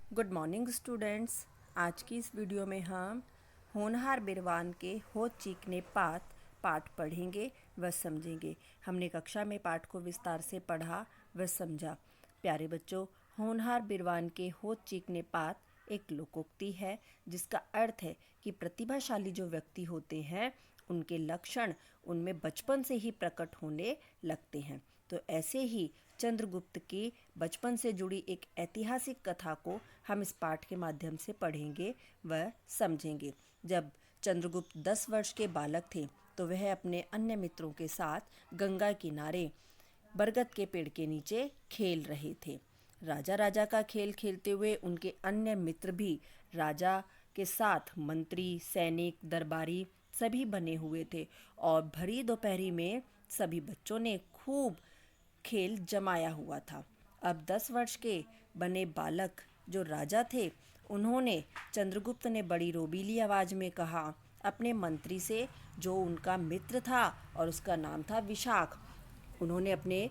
Good morning students. आज की इस वीडियो में हम होनहार बिरवान के होत चीकने पाठ पढ़ेंगे व समझेंगे। हमने कक्षा में पाठ को विस्तार से पढ़ा व समझा। प्यारे बच्चों, होनहार बिरवान के होत चीकने पात एक लोकोक्ति है जिसका अर्थ है कि प्रतिभाशाली जो व्यक्ति होते हैं उनके लक्षण उनमें बचपन से ही प्रकट होने लगते हैं। तो ऐसे ही चंद्रगुप्त की बचपन से जुड़ी एक ऐतिहासिक कथा को हम इस पाठ के माध्यम से पढ़ेंगे व समझेंगे। जब चंद्रगुप्त 10 वर्ष के बालक थे तो वह अपने अन्य मित्रों के साथ गंगा किनारे बरगद के पेड़ के नीचे खेल रहे थे। राजा राजा का खेल खेलते हुए उनके अन्य मित्र भी राजा के साथ मंत्री, सैनिक, दरबारी सभी बने हुए थे और भरी दोपहरी में सभी बच्चों ने खूब खेल जमाया हुआ था। अब 10 वर्ष के बने बालक जो राजा थे, उन्होंने चंद्रगुप्त ने बड़ी रोबीली आवाज में कहा अपने मंत्री से, जो उनका मित्र था और उसका नाम था विशाख। उन्होंने अपने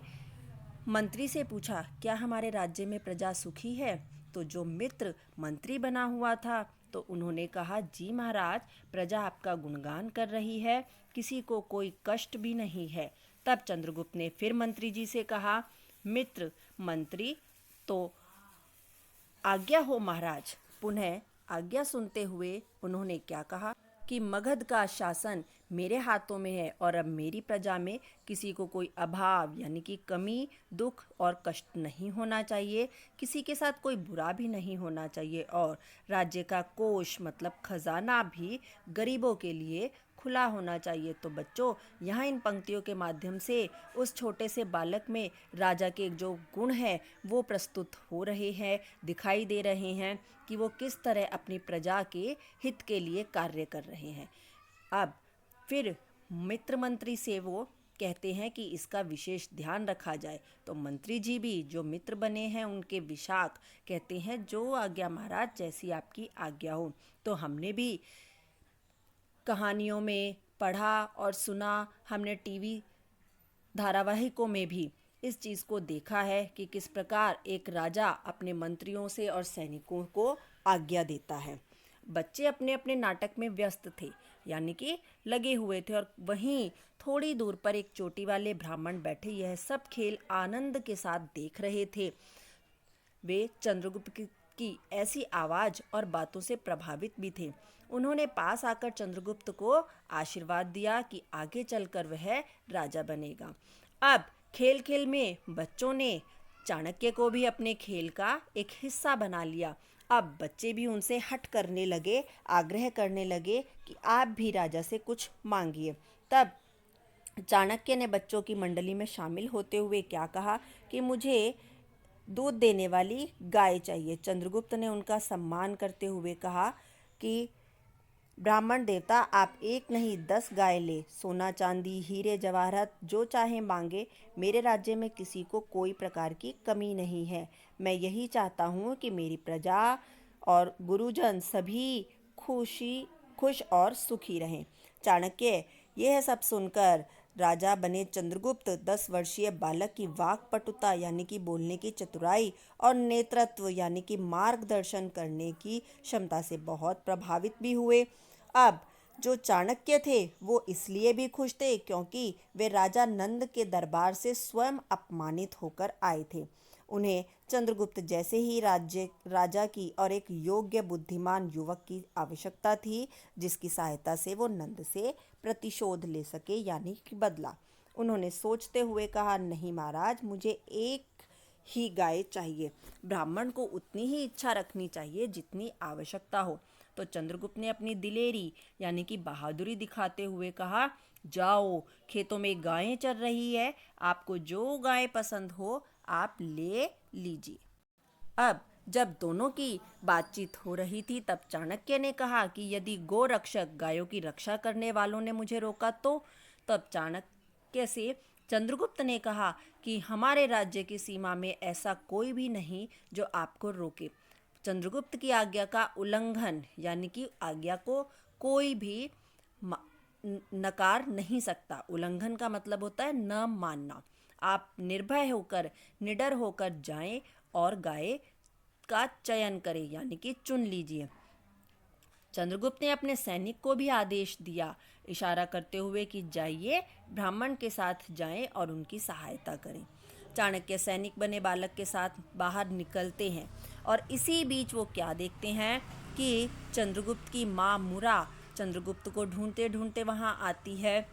मंत्री से पूछा, क्या हमारे राज्य में प्रजा सुखी है? तो जो मित्र मंत्री बना हुआ था तो उन्होंने कहा, जी महाराज, प्रजा आपका गुणगान कर रही है, किसी को कोई कष्ट भी नहीं है। तब चंद्रगुप्त ने फिर मंत्री जी से कहा, मित्र मंत्री, तो आज्ञा हो महाराज। पुनः आज्ञा सुनते हुए उन्होंने क्या कहा कि मगध का शासन मेरे हाथों में है और अब मेरी प्रजा में किसी को कोई अभाव यानी कि कमी, दुख और कष्ट नहीं होना चाहिए, किसी के साथ कोई बुरा भी नहीं होना चाहिए और राज्य का कोष मतलब खजाना भी गरीबों के लिए खुला होना चाहिए। तो बच्चों, यहाँ इन पंक्तियों के माध्यम से उस छोटे से बालक में राजा के जो गुण हैं वो प्रस्तुत हो रहे हैं, दिखाई दे रहे हैं कि वो किस तरह अपनी प्रजा के हित के लिए कार्य कर रहे हैं। अब फिर मित्र मंत्री से वो कहते हैं कि इसका विशेष ध्यान रखा जाए। तो मंत्री जी भी जो मित्र बने हैं उनके विशाख कहते हैं, जो आज्ञा महाराज, जैसी आपकी आज्ञा हो। तो हमने भी कहानियों में पढ़ा और सुना, हमने टीवी धारावाहिकों में भी इस चीज़ को देखा है कि किस प्रकार एक राजा अपने मंत्रियों से और सैनिकों को आज्ञा देता है। बच्चे अपने अपने नाटक में व्यस्त थे, यानी कि लगे हुए थे, और वहीं थोड़ी दूर पर एक चोटी वाले ब्राह्मण बैठे यह सब खेल आनंद के साथ देख रहे थे। वे चंद्रगुप्त की ऐसी आवाज और बातों से प्रभावित भी थे। उन्होंने पास आकर चंद्रगुप्त को आशीर्वाद दिया कि आगे चलकर वह राजा बनेगा। अब खेल खेल में बच्चों ने चाणक्य को भी अपने खेल का एक हिस्सा बना लिया। अब बच्चे भी उनसे हट करने लगे, आग्रह करने लगे कि आप भी राजा से कुछ मांगिए। तब चाणक्य ने बच्चों की मंडली में शामिल होते हुए क्या कहा कि मुझे दूध देने वाली गाय चाहिए। चंद्रगुप्त ने उनका सम्मान करते हुए कहा कि ब्राह्मण देवता, आप एक नहीं 10 गाय ले, सोना चांदी हीरे जवाहरात जो चाहे मांगे, मेरे राज्य में किसी को कोई प्रकार की कमी नहीं है। मैं यही चाहता हूँ कि मेरी प्रजा और गुरुजन सभी खुश और सुखी रहें। चाणक्य यह सब सुनकर राजा बने चंद्रगुप्त 10 वर्षीय बालक की वाक्पटुता यानी कि बोलने की चतुराई और नेतृत्व यानी कि मार्गदर्शन करने की क्षमता से बहुत प्रभावित भी हुए। अब जो चाणक्य थे वो इसलिए भी खुश थे क्योंकि वे राजा नंद के दरबार से स्वयं अपमानित होकर आए थे। उन्हें चंद्रगुप्त जैसे ही राजा की और एक योग्य बुद्धिमान युवक की आवश्यकता थी, जिसकी सहायता से वो नंद से प्रतिशोध ले सके यानी कि बदला। उन्होंने सोचते हुए कहा, नहीं महाराज, मुझे एक ही गाय चाहिए। ब्राह्मण को उतनी ही इच्छा रखनी चाहिए जितनी आवश्यकता हो। तो चंद्रगुप्त ने अपनी दिलेरी यानी कि बहादुरी दिखाते हुए कहा, जाओ, खेतों में गायें चर रही है, आपको जो गाय पसंद हो आप ले लीजिए। अब जब दोनों की बातचीत हो रही थी तब चाणक्य ने कहा कि यदि गो रक्षक गायों की रक्षा करने वालों ने मुझे रोका तो। तब चाणक्य से चंद्रगुप्त ने कहा कि हमारे राज्य की सीमा में ऐसा कोई भी नहीं जो आपको रोके। चंद्रगुप्त की आज्ञा का उल्लंघन यानी कि आज्ञा को कोई भी नकार नहीं सकता। उल्लंघन का मतलब होता है न मानना। आप निर्भय होकर, निडर होकर जाएं और गाय का चयन करें, यानी कि चुन लीजिए। चंद्रगुप्त ने अपने सैनिक को भी आदेश दिया, इशारा करते हुए कि जाइए, ब्राह्मण के साथ जाएं और उनकी सहायता करें। चाणक्य सैनिक बने बालक के साथ बाहर निकलते हैं और इसी बीच वो क्या देखते हैं कि चंद्रगुप्त की माँ मुरा चंद्रगुप्त को ढूंढते ढूंढते वहाँ आती है।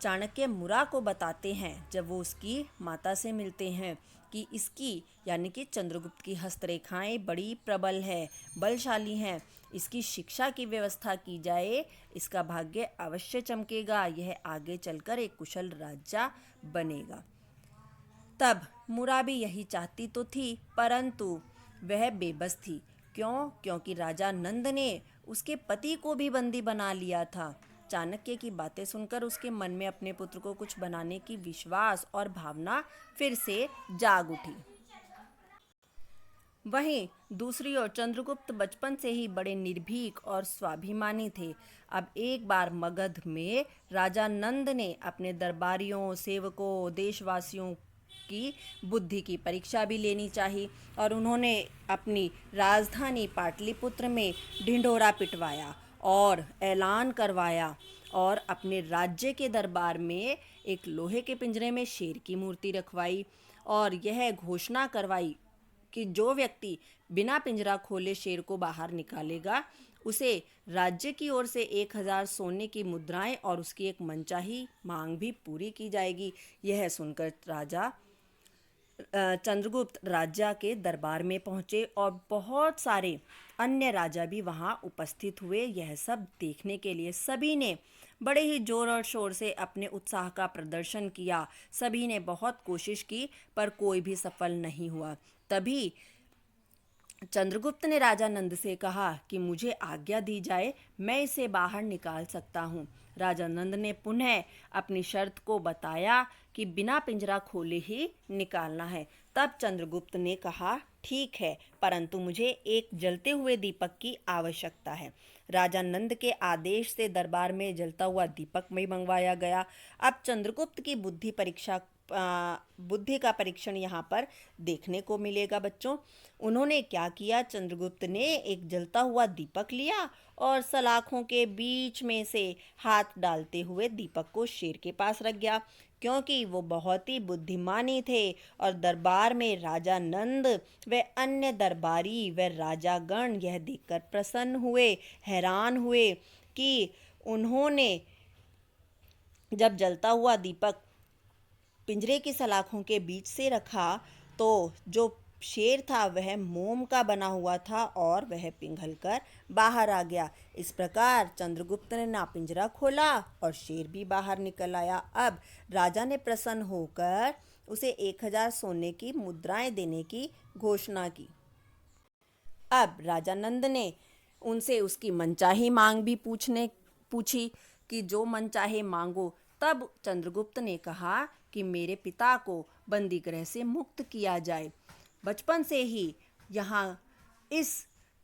चाणक्य मुरा को बताते हैं जब वो उसकी माता से मिलते हैं कि इसकी यानी कि चंद्रगुप्त की हस्तरेखाएं बड़ी प्रबल है, बलशाली हैं, इसकी शिक्षा की व्यवस्था की जाए, इसका भाग्य अवश्य चमकेगा, यह आगे चलकर एक कुशल राजा बनेगा। तब मुरा भी यही चाहती तो थी, परंतु वह बेबस थी। क्यों? क्योंकि राजा नंद ने उसके पति को भी बंदी बना लिया था। चाणक्य की बातें सुनकर उसके मन में अपने पुत्र को कुछ बनाने की विश्वास और भावना फिर से जाग उठी। वहीं दूसरी ओर चंद्रगुप्त बचपन से ही बड़े निर्भीक और स्वाभिमानी थे। अब एक बार मगध में राजा नंद ने अपने दरबारियों, सेवकों, देशवासियों की बुद्धि की परीक्षा भी लेनी चाहिए और उन्होंने अपनी राजधानी पाटलिपुत्र में ढिंढोरा पिटवाया और ऐलान करवाया और अपने राज्य के दरबार में एक लोहे के पिंजरे में शेर की मूर्ति रखवाई और यह घोषणा करवाई कि जो व्यक्ति बिना पिंजरा खोले शेर को बाहर निकालेगा उसे राज्य की ओर से 1000 सोने की मुद्राएं और उसकी एक मनचाही मांग भी पूरी की जाएगी। यह सुनकर राजा चंद्रगुप्त राजा के दरबार में पहुंचे और बहुत सारे अन्य राजा भी वहां उपस्थित हुए यह सब देखने के लिए। सभी ने बड़े ही जोर और शोर से अपने उत्साह का प्रदर्शन किया। सभी ने बहुत कोशिश की पर कोई भी सफल नहीं हुआ। तभी चंद्रगुप्त ने राजा नंद से कहा कि मुझे आज्ञा दी जाए, मैं इसे बाहर निकाल सकता हूँ। राजा नंद ने पुनः अपनी शर्त को बताया कि बिना पिंजरा खोले ही निकालना है। तब चंद्रगुप्त ने कहा, ठीक है, परंतु मुझे एक जलते हुए दीपक की आवश्यकता है। राजा नंद के आदेश से दरबार में जलता हुआ दीपक में मंगवाया गया। अब चंद्रगुप्त की बुद्धि का परीक्षण यहाँ पर देखने को मिलेगा बच्चों। उन्होंने क्या किया? चंद्रगुप्त ने एक जलता हुआ दीपक लिया और सलाखों के बीच में से हाथ डालते हुए दीपक को शेर के पास रख गया, क्योंकि वो बहुत ही बुद्धिमानी थे और दरबार में राजा नंद व अन्य दरबारी व राजागण यह देखकर प्रसन्न हुए, हैरान हुए कि उन्होंने जब जलता हुआ दीपक पिंजरे की सलाखों के बीच से रखा तो जो शेर था वह मोम का बना हुआ था और वह पिघलकर बाहर आ गया। इस प्रकार चंद्रगुप्त ने ना पिंजरा खोला और शेर भी बाहर निकल आया। अब राजा ने प्रसन्न होकर उसे 1000 सोने की मुद्राएं देने की घोषणा की। अब राजा नंद ने उनसे उसकी मनचाही मांग भी पूछी कि जो मनचाहे मांगो। तब चंद्रगुप्त ने कहा कि मेरे पिता को बंदी गृह से मुक्त किया जाए। बचपन से ही यहाँ इस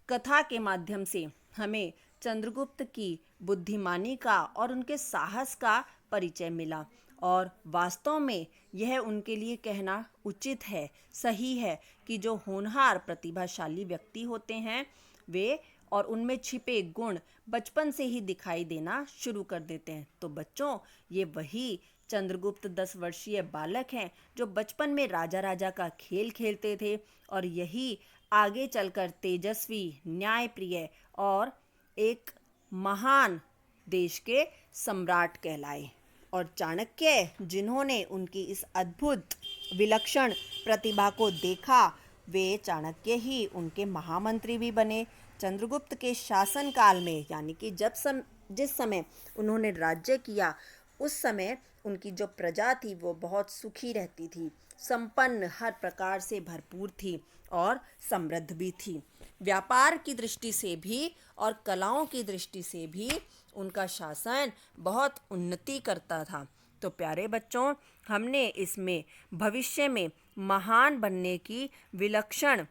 कथा के माध्यम से हमें चंद्रगुप्त की बुद्धिमानी का और उनके साहस का परिचय मिला और वास्तव में यह उनके लिए कहना उचित है, सही है कि जो होनहार प्रतिभाशाली व्यक्ति होते हैं वे और उनमें छिपे गुण बचपन से ही दिखाई देना शुरू कर देते हैं। तो बच्चों, ये वही चंद्रगुप्त 10 वर्षीय बालक हैं जो बचपन में राजा राजा का खेल खेलते थे और यही आगे चलकर तेजस्वी, न्यायप्रिय और एक महान देश के सम्राट कहलाए। और चाणक्य, जिन्होंने उनकी इस अद्भुत विलक्षण प्रतिभा को देखा, वे चाणक्य ही उनके महामंत्री भी बने। चंद्रगुप्त के शासनकाल में यानी कि जिस समय उन्होंने राज्य किया उस समय उनकी जो प्रजा थी वो बहुत सुखी रहती थी, संपन्न, हर प्रकार से भरपूर थी और समृद्ध भी थी। व्यापार की दृष्टि से भी और कलाओं की दृष्टि से भी उनका शासन बहुत उन्नति करता था। तो प्यारे बच्चों, हमने इसमें भविष्य में महान बनने की विलक्षण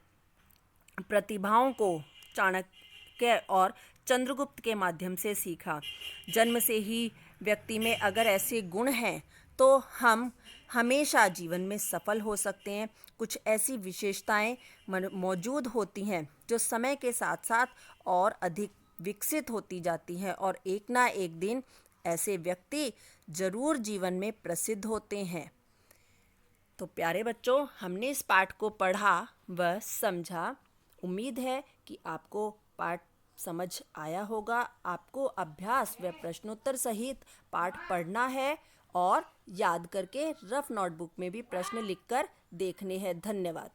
प्रतिभाओं को चाणक्य और चंद्रगुप्त के माध्यम से सीखा। जन्म से ही व्यक्ति में अगर ऐसे गुण हैं तो हमेशा जीवन में सफल हो सकते हैं। कुछ ऐसी विशेषताएं मौजूद होती हैं जो समय के साथ साथ और अधिक विकसित होती जाती हैं और एक ना एक दिन ऐसे व्यक्ति जरूर जीवन में प्रसिद्ध होते हैं। तो प्यारे बच्चों, हमने इस पाठ को पढ़ा व समझा। उम्मीद है कि आपको पाठ समझ आया होगा। आपको अभ्यास व प्रश्नोत्तर सहित पाठ पढ़ना है और याद करके रफ नोटबुक में भी प्रश्न लिखकर देखने हैं। धन्यवाद।